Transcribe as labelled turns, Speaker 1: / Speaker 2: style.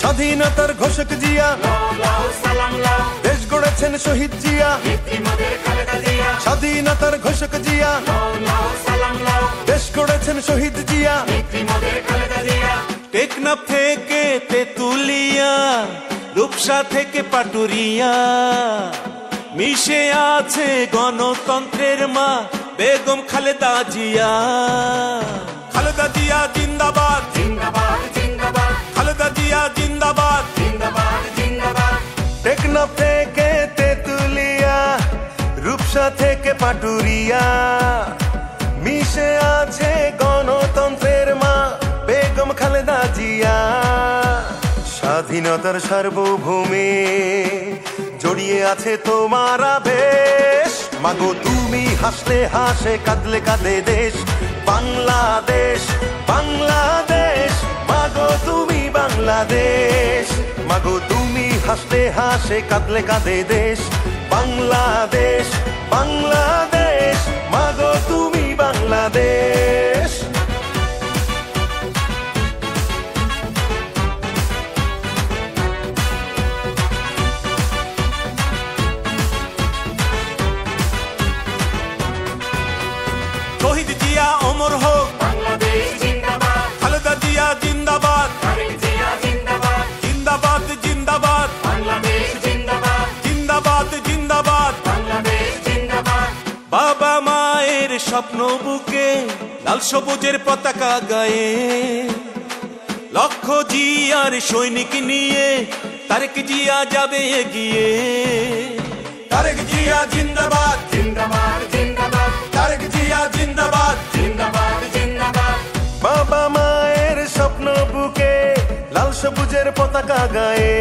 Speaker 1: স্বাধীনতার ঘোষক জিয়া, দেশ গড়েছেন শহীদ জিয়া। স্বাধীনতার ঘোষক জিয়া, দেশ গড়েছেন শহীদ জিয়া। টেকনাফ থেকে তেতুলিয়া, রূপসা থেকে পাটুরিয়া, মিশে আছে গণতন্ত্রের মা বেগম খালেদা জিয়া। খালেদা জিয়া জিন্দাবাদ, খালেদা জিয়া জিন্দাবাদ। টেকনাফ থেকে তেতুলিয়া, রূপসা থেকে পাটুরিয়া, মিশে আছে গণতন্ত্রের মা বেগম খালেদা জিয়া। স্বাধীনতার সার্বভৌমে জড়িয়ে আছে তোমার আবেশ। মাগো তুমি হাসলে হাসে, কাঁদলে কাঁদে দেশ বাংলাদেশ, বাংলাদেশ। মাগো তুমি বাংলাদেশ, মাগো তুমি হাসলে হাসে, কাঁদলে কাঁদে দেশ বাংলাদেশ, বাংলাদেশ। মাগো তুমি বাংলাদেশ। শহীদ জিয়া অমর হোক, খালেদা জিয়া জিন্দাবাদ, জিন্দাবাদ জিন্দাবাদ, জিন্দাবাদ জিন্দাবাদ। বাবা মায়ের স্বপ্ন বুকে লাল সবুজের পতাকা গায়ে, লক্ষ জিয়ার সৈনিক নিয়ে তারেক জিয়া যাবে এগিয়ে। তারেক জিয়া জিন্দাবাদ, তারেক জিয়া জিন্দাবাদ, বাবা মায়ের স্বপ্ন বুকে লাল সবুজের পতাকা গায়ে,